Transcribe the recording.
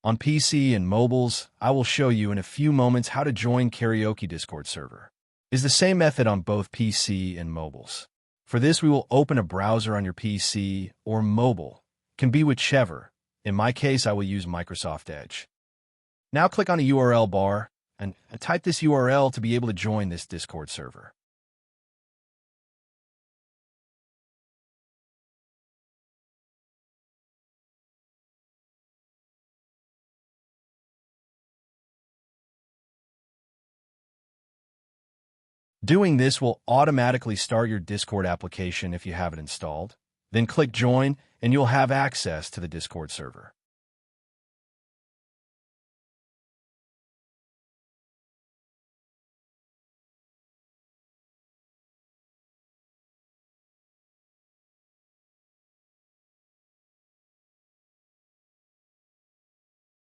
On PC and mobiles, I will show you in a few moments how to join Karaoke Discord server. It's the same method on both PC and mobiles. For this, we will open a browser on your PC or mobile. It can be whichever. In my case, I will use Microsoft Edge. Now click on the URL bar and type this URL to be able to join this Discord server. Doing this will automatically start your Discord application if you have it installed. Then click Join, and you'll have access to the Discord server.